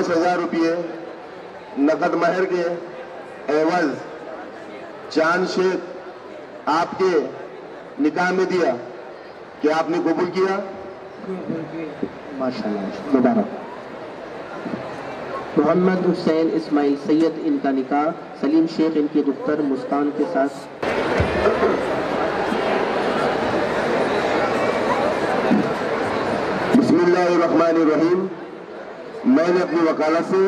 5,000 روپے نقد مہر کے عوض چاند شیخ آپ کے نکاح میں دیا، کیا آپ نے قبول کیا؟ ماشاءاللہ مبارک۔ محمد حسین اسماعیل سید، ان کا نکاح سلیم شیخ ان کی دختر مسکان کے ساتھ۔ بسم اللہ الرحمن الرحیم۔ میں نے اپنی وکالت سے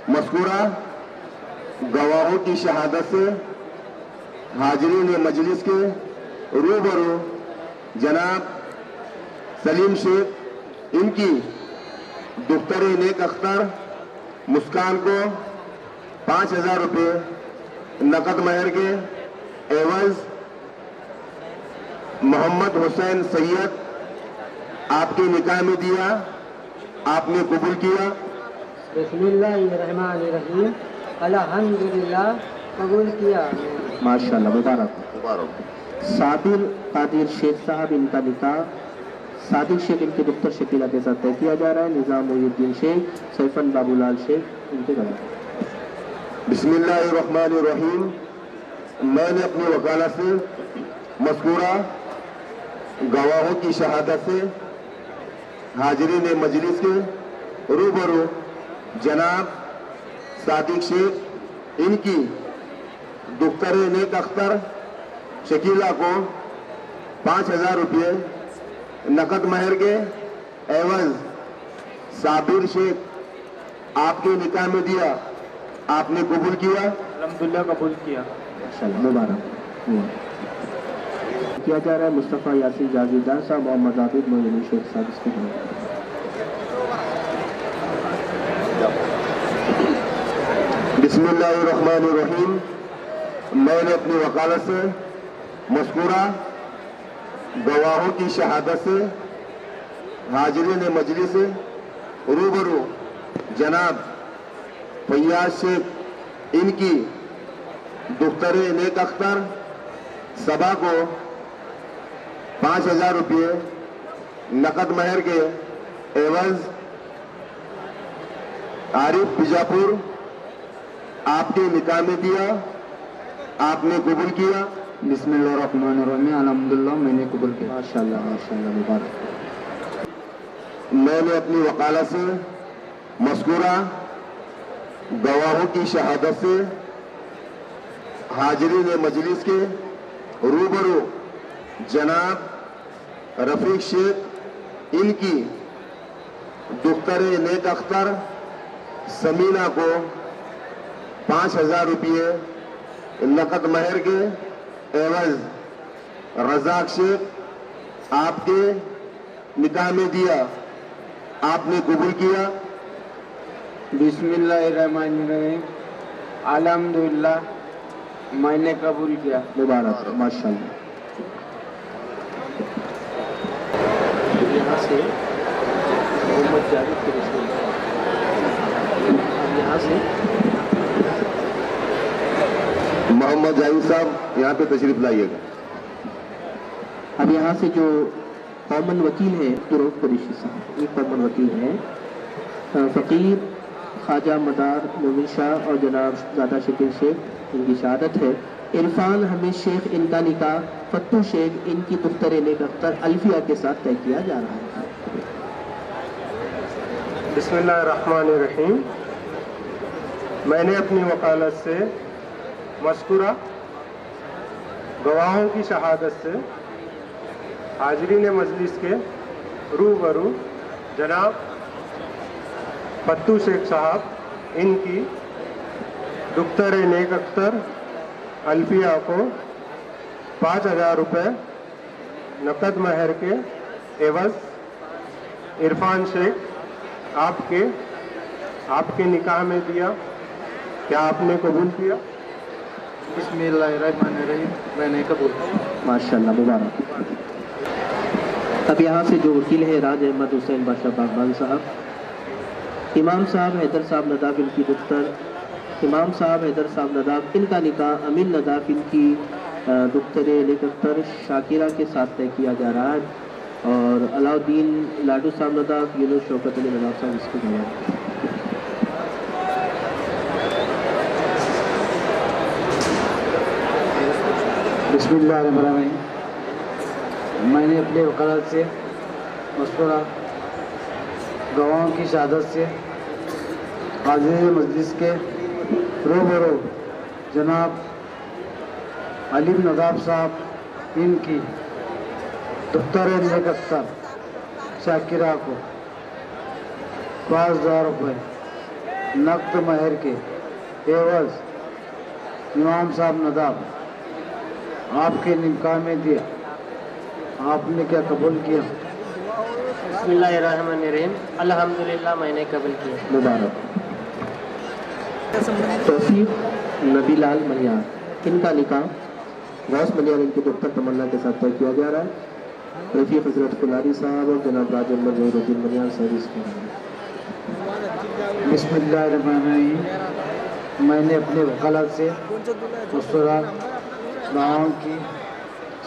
مذکورہ گواہوں کی شہادت سے حاضرین مجلس کے روبرو جناب سلیم شیخ ان کی دختر نیک اختر مسکان کو 5,000 روپے نقد مہر کے عوض محمد حسین سید آپ کے نکاح میں دیا، آپ نے قبول کیا؟ بسم اللہ الرحمن الرحیم، الحمدللہ، قبول کیا۔ ماشاءاللہ مبارک۔ صابر قادر شیخ صاحب، ان کا نکاح صادق شیخ ان کی دختر شکیلہ کے ساتھ طے کیا جا رہا ہے۔ نظام محی الدین شیخ، سیفن بابو لال شیخ ان کے گھر۔ بسم اللہ الرحمن الرحیم۔ میں نے اپنی وکالت سے مذکورہ گواہوں کی شہادت سے حاضرین مجلس کے روبرو جناب صادق شیخ ان کی دختر نیک اختر شکیلہ کو 5,000 روپے نقد مہر کے عوض صابر شیخ آپ کے نکاح میں دیا، آپ نے قبول کیا؟ الحمدللہ، قبول کیا۔ ماشاءاللہ مبارک۔ کیا جا رہا ہے مصطفیٰ یاسین جاویدار صاحب، محمد عابد مومن شیخ صاحب اس کے گھر۔ بسم اللہ الرحمن الرحیم۔ میں نے اپنی وکالت سے مذکورہ گواہوں کی شہادت سے حاضرین مجلس روبرو جناب فیاض شیخ ان کی دختر نیک اختر صبا کو 5,000 روپے نقد مہر کے عوض عارف بیجاپور آپ کے نکاح میں دیا، آپ نے قبول کیا؟ بسم اللہ الرحمن الرحیم، الحمدللہ، میں نے قبول کیا۔ ماشاءاللہ ماشاءاللہ مبارک۔ میں نے اپنی وکالت سے مذکورہ گواہوں کی شہادت سے حاضرین مجلس کے روبرو جناب رفیق شیخ ان کی دختر نیک اختر سمینہ کو 5,000 روپے نقد مہر کے عوض رزاق شیخ آپ کے نکاح میں دیا، آپ نے قبول کیا؟ بسم اللہ الرحمن الرحیم، الحمدللہ، میں نے قبول کیا۔ مبارک ماشاءاللہ۔ یہاں سے محمد جاوید کے رشتے یہاں سے محمد جاوید صاحب یہاں پہ تشریف لائیے گا۔ اب یہاں سے جو کامن وکیل ہے فیروز قریشی صاحب، یہ کامن وکیل ہیں، فقیر خواجہ مدار مومن شاہ اور جناب زادہ شکیل شیخ ان کی شہادت ہے۔ عرفان حمید شیخ ان کا نکاح فتو شیخ ان کی دختر نیک اختر الفیہ کے ساتھ طے کیا جا رہا ہے۔ بسم اللہ الرحمن الرحیم۔ میں نے اپنی وکالت سے مذکورہ گواہوں کی شہادت سے حاضرین مجلس کے روبرو جناب فتو شیخ صاحب ان کی دختر نیک اختر الفیہ کو 5,000 روپے نقد مہر کے عوض عرفان شیخ آپ کے نکاح میں دیا، کیا آپ نے قبول کیا؟ بسم اللہ الرحمن الرحیم، میں نے قبول کیا۔ ماشاءاللہ مبارک۔ اب یہاں سے جو وکیل ہے راج احمد حسین بادشاہ باغبان صاحب، امام صاحب حیدر صاحب نداب ان کی دختر امام صاحب حیدر صاحب نداب ان کا نکاح امین نداب ان کی دختر نیک اختر شاکرہ کے ساتھ طے کیا جا رہا ہے، اور علاؤ الدین لاڈو صاحب نداب یونس شوکت علی نداب صاحب اس کے گھر۔ بسم اللہ الرحمن الرحیم. میں نے اپنے وکالت سے مشورہ گواہوں کی شہادت سے حاضر مجلس کے روبرو جناب علیم ناداب صاحب ان کی دختر نیک اختر شاکرہ کو 5000 روپے نقد مہر کے عوض امام صاحب ناداب آپ کے نکاح میں دیا. آپ نے کیا قبول کیا؟ بسم اللہ الرحمن الرحیم. الحمدللہ میں نے قبول کیا. مبارک. توفیق نبی لال ملیار ان کا نکاح غوث ملیار ان کی دختر تمنا کے ساتھ طے کیا جا رہا ہے. رفیق حضرت کلاری صاحب اور جناب راج احمد ظہیر الدین ملیار صاحب اس کے بسم اللہ الرحمن الرحیم. میں نے اپنے وکالت سے مشورہ گواہوں کی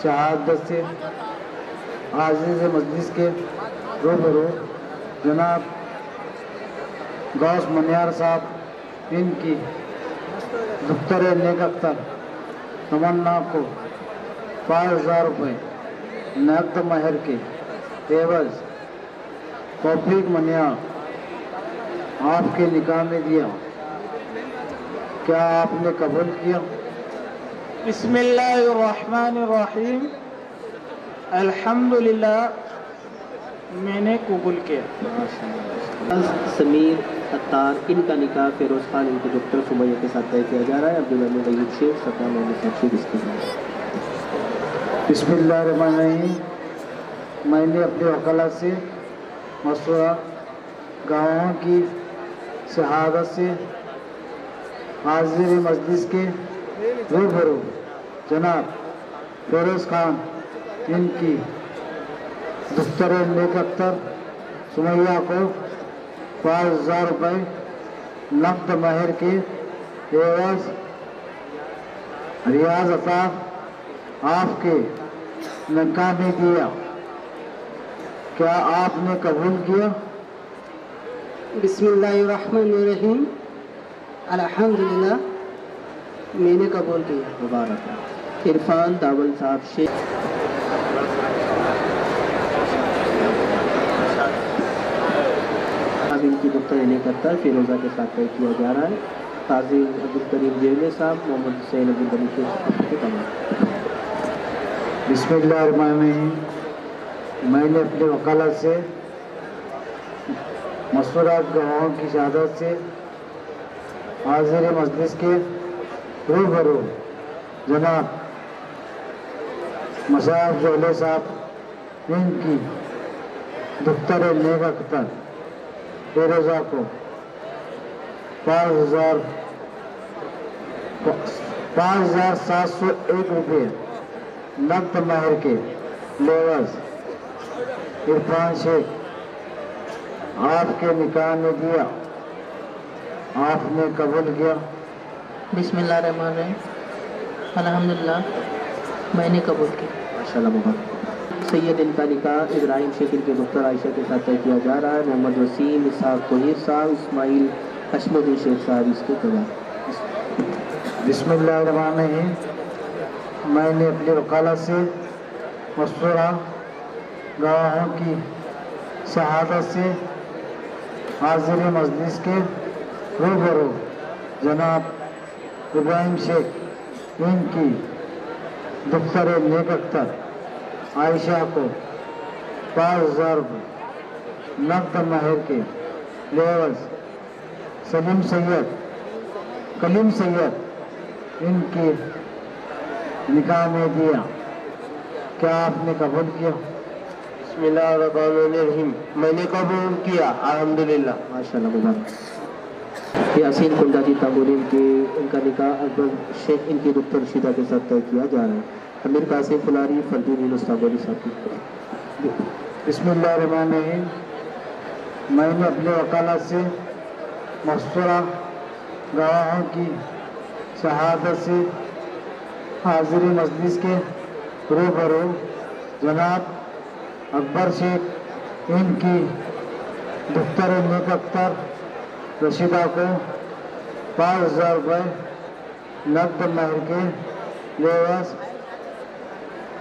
شہادت سے عزیز مجلس کے روبرو جناب غوث ملیار صاحب ان کی دختر نیک اختر تمنا کو 5000 روپے نقد مہر کے عوض توفیق ملیار آپ کے نکاح میں دیا. کیا آپ نے قبول کیا؟ بسم اللہ الرحمن الرحیم. الحمدللہ میں نے قبول کیا. سمیر اتار ان کا نکاح فیروز خان ان کی دختر سمیہ کے ساتھ طے کیا جا رہا ہے. عبدالحمید ایوب شیخ ستار محمد صاحب شیخ اس کے ساتھ. بسم اللہ الرحمن الرحیم. میں نے اپنے وکالت سے مشورہ گواہوں کی شہادت سے حاضر مجلس کے روبرو جناب فیروز خان ان کی دختر نیک اختر سمیہ کو 5000 روپے نقد مہر کے عوض ریاض عطا آپ کے نکاح میں دیا. کیا آپ نے قبول کیا؟ بسم اللہ الرحمن الرحیم. الحمدللہ میں نے قبول کیا. مبارک. عرفان داول صاحب شیخ اب ان کی دختر نیک اختر فیروزہ کے ساتھ طے کیا جا رہا ہے. قاضی عبدالکریم جیولے صاحب محمد حسین عبدالغنی شیخ کے تمام. بسم اللہ الرحمن الرحیم. میں نے اپنے وکالت سے مشورہ گواہوں کی شہادت سے حاضر مجلس کے روبرو جناب مصعب جولے صاحب ان کی دختر نیک اختر فیروزہ کو 5701 روپے نقد مہر کے عوض عرفان شیخ آپ کے نکاح میں دیا. آپ نے قبول کیا؟ بسم اللہ الرحمن الرحیم. الحمدللہ میں نے قبول کیا. ماشاءاللہ. مبارک. سید ان کا نکاح ابراہیم شیخ ان کی دختر عائشہ کے ساتھ طے کیا جا رہا ہے. محمد وسیم اسحاق طہیر صاحب اسماعیل حشمت شیخ صاحب اس کے تبع. بسم اللہ الرحمن الرحیم. میں نے اپنی وکالت سے مشورہ گواہوں کی شہادت سے حاضر مجلس کے روبرو جناب ابراہیم شیخ ان کی دختر نیک اختر عائشہ کو 5000 روپے نقد مہر کے عوض کلیم سید ان کی نکاح میں دیا. کیا آپ نے قبول کیا؟ بسم اللہ الرحمن الرحیم. میں نے قبول کیا. الحمدللہ. ماشاءاللہ. مبارک. یاسین کنڈا تاموری ان کا نکاح اکبر شیخ ان کی دختر رشیدہ کے ساتھ طے کیا جا رہا ہے. امیر قاسم فلاری فردین یونس تاموری صاحب کی. بسم اللہ الرحمن الرحیم. میں نے اپنے وکالت سے مشورہ گواہوں کی شہادت سے حاضر مجلس کے روبرو جناب اکبر شیخ ان کی دختر نیک اختر رشیدہ کو 5000 روپے نقد مہر کے عوض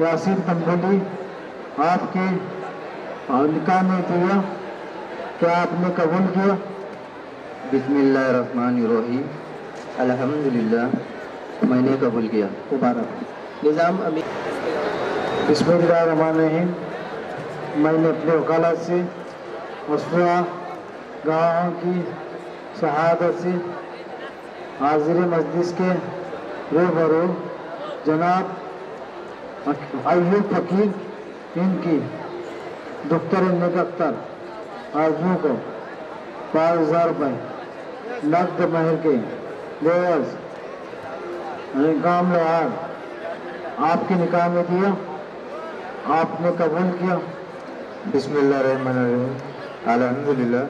यासीन तंबोली आपके निकाह में दिया, क्या आपने कबूल किया? बिस्मिल्लाहिर्रहमानिर्रहीम, अल्हम्दुलिल्लाह, मैंने कबूल किया। मुबारक। निज़ाम अमीर। बिस्मिल्लाहिर्रहमानिर्रहीम, मैंने अपने वकालत से मशवरा गवाहों की शहादत से हाजिर मजलिस के रूबरू जनाब अय्यूब फकीर इनकी दफ्तर निकतर आजमू को 5,000 रुपये नकद महर के लेवज काम लहार आपके निकाह में दिया, आपने कबूल किया? बिस्मिल्लाहिर्रहमानिर्रहीम, अल्हम्दुलिल्लाह,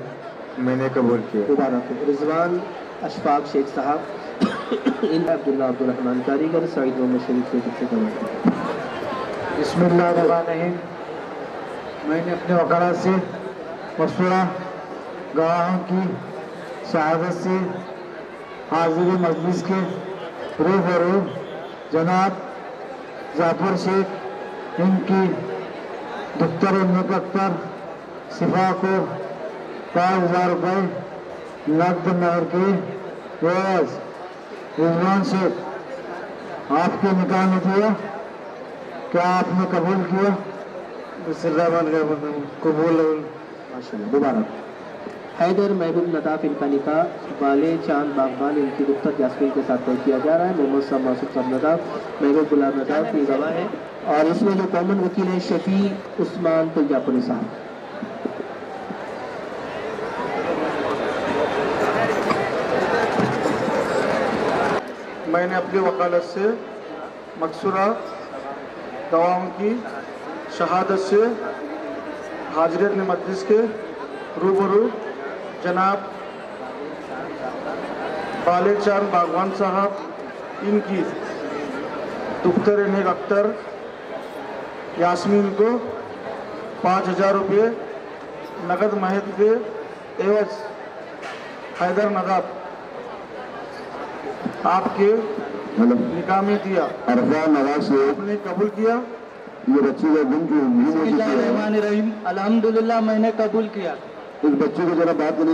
मैंने कबूल किया। मुबारक। रिजवान अशफाक शेख साहब, इन अब्दुल्ला अब्दुलरहमान कारीगर, सईद मोहम्मद शरीफ से कबूल। बिस्मिल्लाहिर्रहमानिर्रहीम, मैंने अपने वकालत से मशवरा गवाहों की शहादत से हाजिर मजलिस के रूबरू जनाब जाफर शेख इनकी दफ्तर निकतर सिफा को 5,000 रुपये नकद महर के एवज रिजवान शेख आपके निकाह में दिया, क्या आपने कबूल किया? कबूल। माशाल्लाह, मुबारक। हैदर महबूब नदाफ इनका निकाह वाले चांद बागबान इनकी दफ्तर जासमीन के साथ तय किया जा रहा है। मोहम्मद साहब मासूद साहब नदाफ, महबूब गुलाब नदाफ की गवाह है, और इसमें जो कॉमन वकील है शफी उस्मान तुलजापुरी साहब। मैंने अपनी वकालत से मकसूरा गवाहों की शहादत से हाजिरत मजलिस के रूबरू जनाब बाले चांद बागवान साहब इनकी दफ्तर निकतर यास्मीन को 5,000 रुपये नगद महर के एवज हैदर नदाब आपके निकाह में दिया, अरफा नवाज से आपने कबूल किया? ये बच्ची का गुम जो बिस्मिल्लाहिर्रहमानिर्रहीम, अल्हम्दुलिल्लाह, मैंने कबूल किया। इस बच्चे को जरा बात करने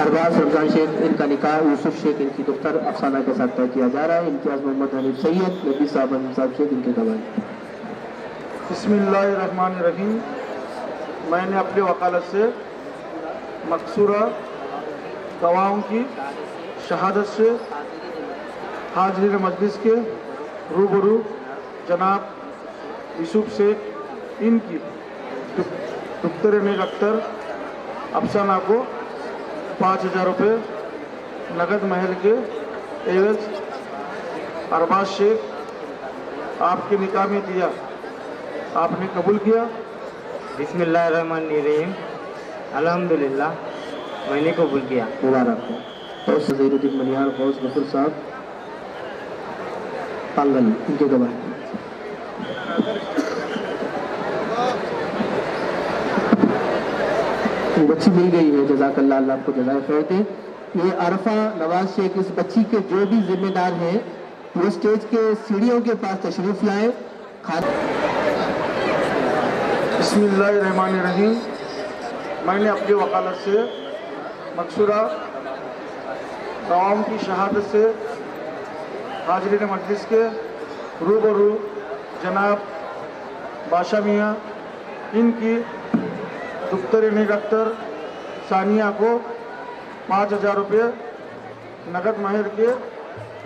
अरबाज रमजान शेख इनका निकाह यूसुफ शेख इनकी दफ्तर अफसाना के साथ तय किया जा रहा है। इम्तियाज मोहम्मद हनीफ सैयद नबी साहब शेख इनके गवाह। बिस्मिल्लाहिर्रहमानिर्रहीम, मैंने अपनी वकालत से मकसूरा गवाहों की शहादत से हाजिर मजलिस के रूबरू जनाब यूसुफ शेख इनकी दफ्तर निकतर अफसाना को 5,000 रुपये नगद महर के एवज अरबाज शेख आपके निकाह में दिया, आपने कबूल किया? बिस्मिल्लाहिर्रहमानिर्रहीम, अल्हम्दुलिल्लाह, मैंने कबूल किया। मुबारक हो। और ज़हीरुद्दीन मनिहार गौस गफूर साहब पांगल इनके गवाह। बच्ची मिल गई है, जज़ाकल्लाह, अल्लाह आपको जज़ाए खैर दे। ये अरफा नवाज शेख, इस बच्ची के जो भी जिम्मेदार हैं वो स्टेज के सीढ़ियों के पास तशरीफ लाए। बिस्मिल्लाहिर्रहमानिर्रहीम, मैंने अपनी वकालत से मकसूरा गवाहों की शहादत से हाजिरीन मजलिस के रूबरू जनाब बादशाह मियाँ इनकी दफ्तर निकतर सानिया को 5,000 रुपये नगद महर के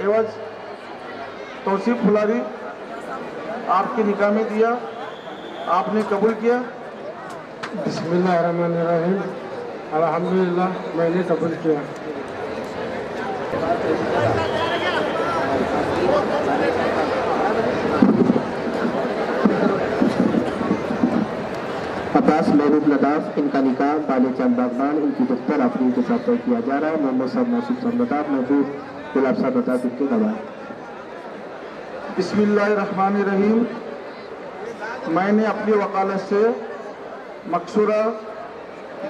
एवज तौसीफ फुलारी आपके निकाह में दिया, आपने कबूल किया? बिस्मिल्लाहिर्रहमानिर्रहीम, अल्हम्दुलिल्लाह, मैंने कबूल किया। अब्बास महबूब नदाफ इनका निकाह बाले चांद बागबान इनकी दफ्तर आफरीन के साथ तय किया जा रहा है। मोहम्मद साहब मासूद साहब नदाफ, महबूब गुलाब साहब नदाफ इनके गवाह। बिस्मिल्लाहिर्रहमानिर्रहीम, मैंने अपनी वकालत से मकसूरा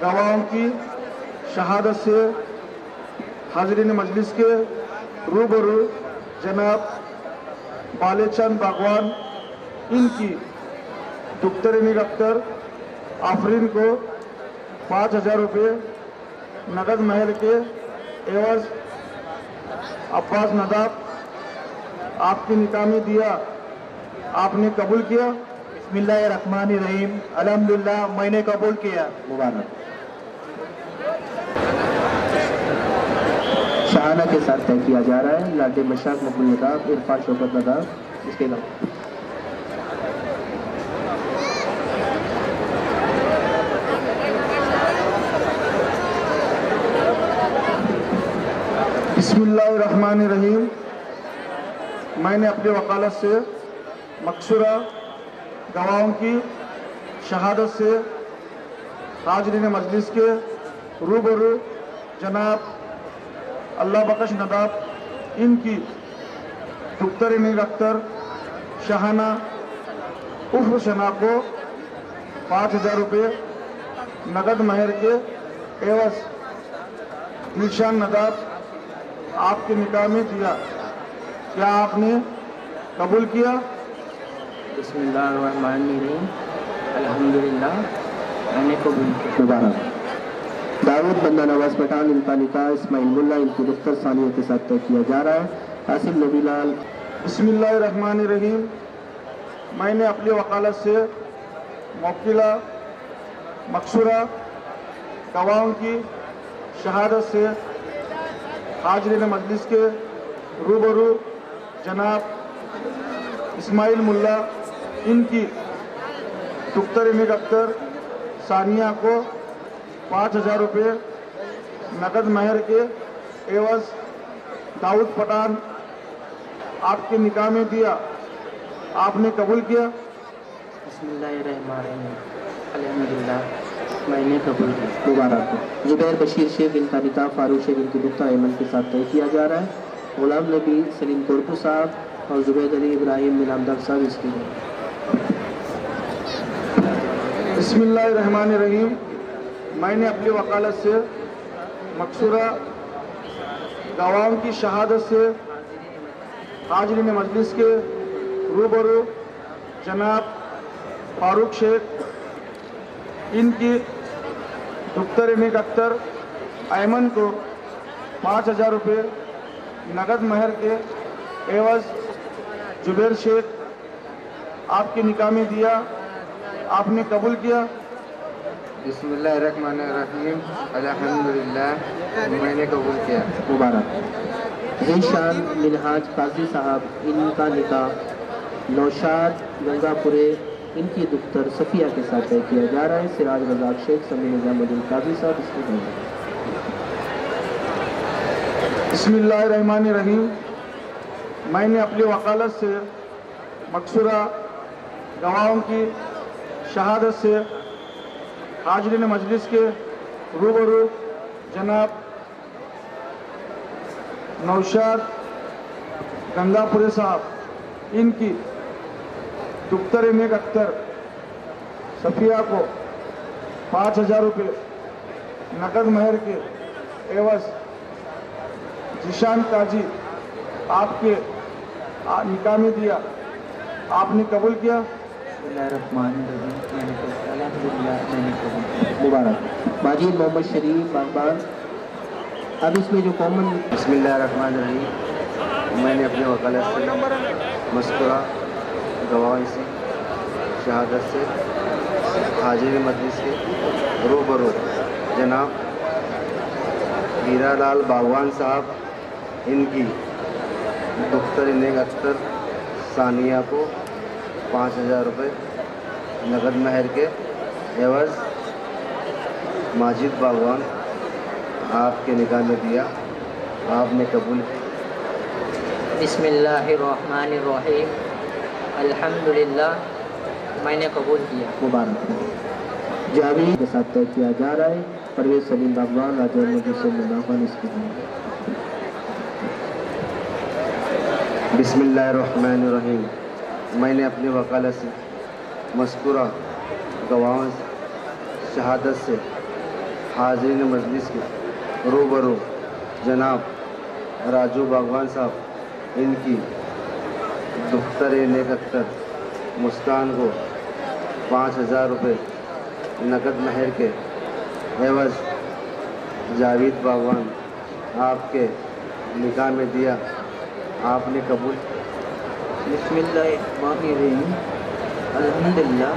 गवाहों की शहादत से हाजरीन मजलिस के रूबरू जनाब बालेचंद बागवान इनकी दुख्तर अख्तर आफरीन को 5,000 रुपये नगद महल के एवज अब्बास नदाब आपकी निकाह में दिया, आपने कबूल किया। बिस्मिल्लाहिर्रहमानिर्रहीम, अल्हम्दुलिल्लाह, मैंने कबूल किया। मुबारक। शहाना के साथ तय किया जा रहा है लाडे मशाक मकबूल नदाब इरफान शौकत नदाब। इसके अलावा बिस्मिल्लाहिर्रहमानिर्रहीम, मैंने अपनी वकालत से मकसूरा गवाहों की शहादत से हाजरीन मजलिस के रूबरू जनाब अल्लाह बख्श नदाब इनकी दुख्तर अख्तर शहाना उर्फ शना को 5,000 रुपये नगद महर के एवज दिलशान नदाब आपके निकाह में दिया, क्या आपने कबूल किया? बिस्मिल्लाहिर्रहमानिर्रहीम, अल्हम्दुलिल्लाह, मैंने कबूल किया। मुबारक। दाऊद बंदा नवाज पठान इनका निकाह इस्माइल मुल्ला इनकी दुख्तर सानिया के साथ तय किया जा रहा है। कासिम नबीलाल। बिस्मिल्लाहिर्रहमानिर्रहीम, मैंने अपनी वकालत से मुवक्किला मकसूरा गवाहों की शहादत से हाजरीन मजलिस के रूबरू जनाब इस्माइल मुल्ला इनकी दुख्तर अख्तर सानिया को 5,000 रुपये नगद महर के एवज दाऊद पठान आपके निकाह में दिया, आपने कबूल किया? बिस्मिल्लाहिर्रहमानिर्रहीम, अल्हम्दुलिल्लाह, मैंने कबूल किया। मुबारक हो। जुबैर बशीर शेख इनका निकाह फारूक शेख इनकी दुख्तर ऐमन के साथ तय किया जा रहा है। गुलाम नबी सलीम कोरपू साहब और जुबैद अली इब्राहिम मिलामदार साहब इसके लिए। बिस्मिल्लाहिर्रहमानिर्रहीम, मैंने अपनी वकालत से मकसूरा गवाहों की शहादत से हाजरीन मजलिस के रूबरू जनाब फारूक शेख इनकी दुख्तर अख्तर ऐमन को 5,000 रुपये नगद महर के एवज जुबैर शेख आपके निकाह में दिया, आपने कबूल किया? बिस्मिल्लाहिर्रहमानिर्रहीम, अल्हम्दुलिल्लाह, मैंने कबूल किया। मुबारक। ज़ीशान मिनहाज काजी साहब इनका निकाह नौशाद गंगापुरे इनकी दुख्तर सफ़िया के साथ तय किया जा रहा है। सिराज रज़ाक शेख समीर निज़ामुद्दीन काजी साहब इसके लिए। बिस्मिल्लाहिर्रहमानिर्रहीम, मैंने अपनी वकालत से मकसूरा गवाहों की शहादत से हाजरीन मजलिस के रूबरू जनाब नौशाद गंगापुरे साहब इनकी दुख्तर अख्तर सफ़िया को 5,000 रुपये नकद महर के एवज जिशान काजी आपके निकाह में दिया, आपने कबूल किया? मुबारक। माजिद मोहम्मद शरीफ बागबान। अब इसमें जो कॉमन बिस्मिल्लाहिर्रहमानिर्रहीम, मैंने अपने वकालत से मस्कुरा गवाह से शहादत से हाजिर मजलिस के रूबरू जनाब हीरा लाल बागवान साहब इनकी दुख्तर अख्तर सानिया को 5,000 रुपये नगद महर के एवज माजिद बागवान आपके निकाह में दिया, आपने कबूल किया? बिस्मिल्लाहिर्रहमानिर्रहीम, अल्हम्दुलिल्लाह, मैंने कबूल किया। मुबारक। जावेद के साथ तय किया जा रहा है। परवेज सलीम बागवान राजा बागवान इसके लिए। बिस्मिल्लाहिर्रहमानिर्रहीम, मैंने अपनी वकालत से मज़कूरा गवाहों शहादत से हाज़रीन मजलिस के रूबरू जनाब राजू बागवान साहब इनकी दुख्तर नेक अख्तर मुस्कान को 5,000 रुपये नकद महर के एवज जावेद बागवान आपके निकाह में दिया, आपने कबूल। बिस्मिल्लाहिर्रहमानिर्रहीम। अल्हम्दुलिल्लाह,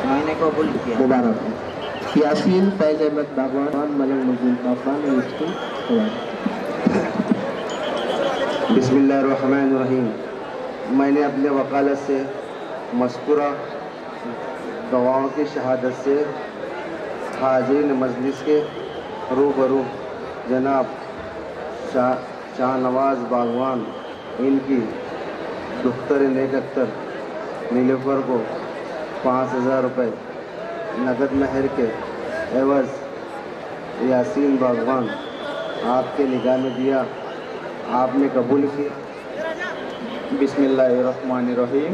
मैंने कबूल किया। मुबारक हो। यासीन फैज अहमद बागवान मलंग नजूल बागवान ने इसको बिस्मिल्लाहिर्रहमानिर्रहीम। मैंने अपने वकालत से मज़कूरा गवाहों की शहादत से हाज़रीन मजलिस के रूबरू जनाब शाहनवाज बागवान इनकी दुख्तर नेक अख्तर नीलूफर को 5,000 रुपये नगद महर के एवज यासीन बागवान आपके निगाह में दिया, आपने कबूल किया। बिस्मिल्लाहिर्रहमानिर्रहीम।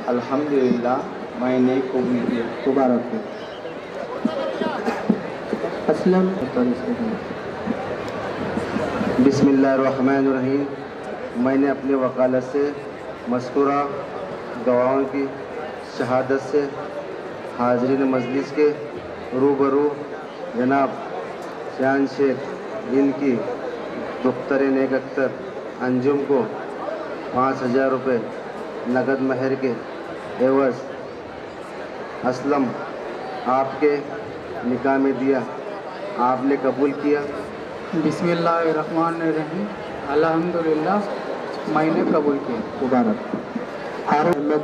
अल्हम्दुलिल्लाह, मैंने कबूल किया। मुबारक हो। असलम बिस्मिल्लाहिर्रहमानिर्रहीम। मैंने अपने वकालत से मज़कूरा गवाहों की शहादत से हाज़रीन मजलिस के रूबरू जनाब शान शेख इनकी दुख्तर नेक अख्तर अंजुम को 5,000 रुपये नगद महर के एवज असलम आपके निकाह में दिया, आपने कबूल किया। बिस्मिल्लाहिर्रहमानिर्रहीम। अल्हम्दुलिल्लाह, मैंने कबूल किया। मुबारक। हारून अहमद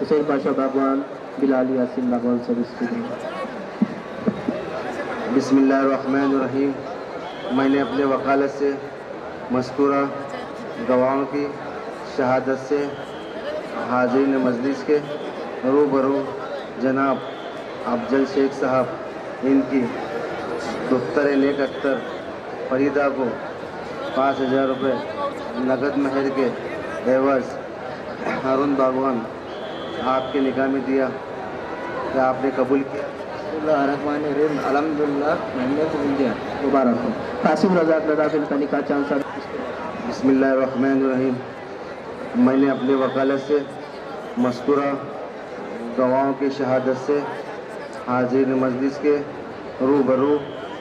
हुसैन पाशा बागवान बिलाल यासीन बागवान सब इसके बिस्मिल्लाहिर्रहमानिर्रहीम। मैंने अपने वकालत से मज़कूरा गवाहों की शहादत से हाज़रीन मजलिस के रूबरू जनाब अफजल शेख साहब इनकी दुख्तर नेक अख्तर फरीदा को 5,000 रुपये नगद महर के एवज हारून बागवान आपके निकाह में दिया, क्या आपने कबूल किया? बिस्मिल्लाहिर्रहमानिर्रहीम। अल्हम्दुलिल्लाह, मैंने कबूल किया। मुबारक हो। कासिम रज़ाक नदाफ इनका निकाह चांद साहब। बिस्मिल्लाहिर्रहमानिर्रहीम। मैंने अपने वकालत से मज़कूरा गवाहों की शहादत से हाज़रीन मजलिस के रूबरू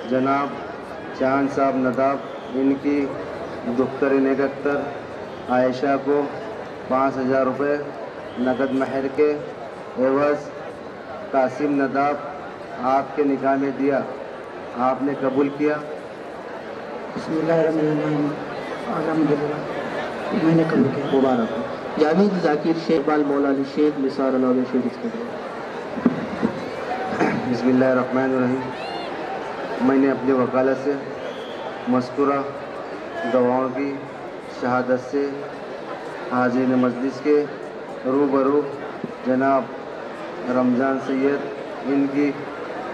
जनाब चांद साहब नदाब इनकी दुख्तर नेक अख्तर आयशा को 5,000 रुपये नगद महर के एवज कासिम नदाब आपके निकाह में दिया, आपने कबूल किया। बिस्मिल्लाहिर्रहमानिर्रहीम। अल्हम्दुलिल्लाह, मैंने कबूल किया। मुबारक हो। जावेद जाकिर शेख बाल मौला अली शेख निसार अलौद शेख इसके बिस्मिल्लाहिर्रहमानिर्रहीम। मैंने अपने वकालत से मज़कूरा गवाहों की शहादत से हाज़रीन मजलिस के रूबरू जनाब रमज़ान सैयद इनकी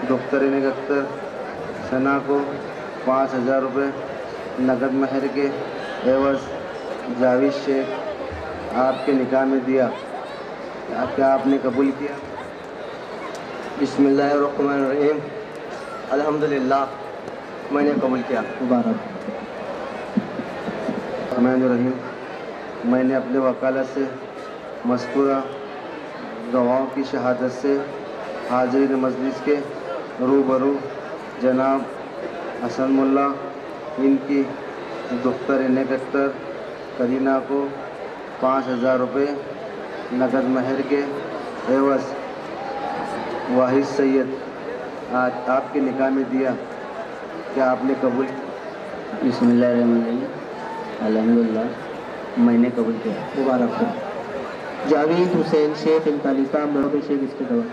दुख्तर नेक अख्तर सना को 5,000 रुपये नगद महर के एवज जावेद शेख आपके निकाह में दिया, क्या आपने कबूल किया? बिस्मिल्लाहिर्रहमानिर्रहीम। अल्हम्दुलिल्लाह, मैंने कबूल किया। मुबारक। रहमानिर्रहीम। मैंने अपने वकालत से मज़कूरा गवाहों की शहादत से हाज़रीन मजलिस के रूबरू जनाब हसन मुल्ला इनकी दुख्तर नेक अख्तर करीना को 5,000 रुपये नगद महर के एवज वाहिद सैयद आज आपके निकाह में दिया, क्या आपने कबूल? बिस्मिल्लाहिर्रहमानिर्रहीम। अल्हम्दुलिल्लाह, मैंने कबूल किया। मुबारक हो। जावेद हुसैन शेख इनका निकाह मोहम्मद शेख इसके गवाह।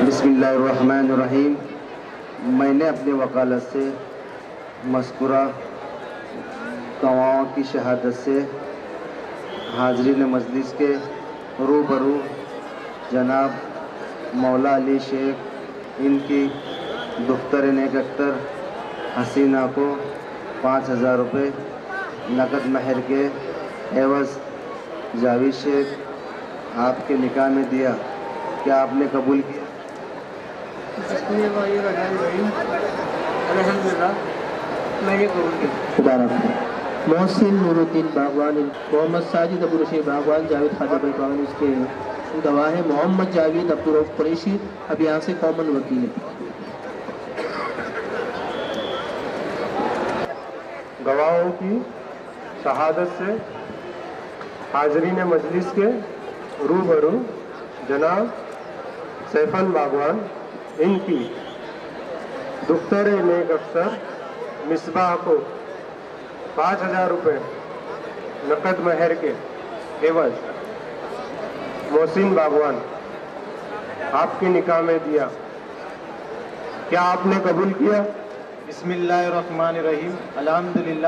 बिस्मिल्लाहिर्रहमानिर्रहीम। मैंने अपने वकालत से मज़कूरा गवाहों की शहादत से हाज़रीन मजलिस के रूबरू जनाब मौला अली शेख इनकी दुख्तर नेक अख्तर हसीना को 5,000 रुपये नकद महर के एवज जावेद शेख आपके निकाह में दिया, क्या आपने कबूल किया? الحمدللہ میں نے قبول کیا. مبارک ہو. محسن نور الدین باغوان، محمد ساجد ابو رشید باغوان، جاوید خواجہ بھائی باغوان اس کے گواہ ہیں. محمد جاوید عبدالرؤف قریشی اب یہاں سے کامن وکیل ہے. گواہوں کی شہادت سے حاضرین مجلس کے روبرو جناب سیفن باغوان ان کی دختر نیک افسر مصباح کو 5,000 روپے نقد مہر کے عوض محسن باغوان آپ کے نکاح میں دیا. کیا آپ نے قبول کیا؟ بسم اللہ الرحمن الرحیم. الحمدللہ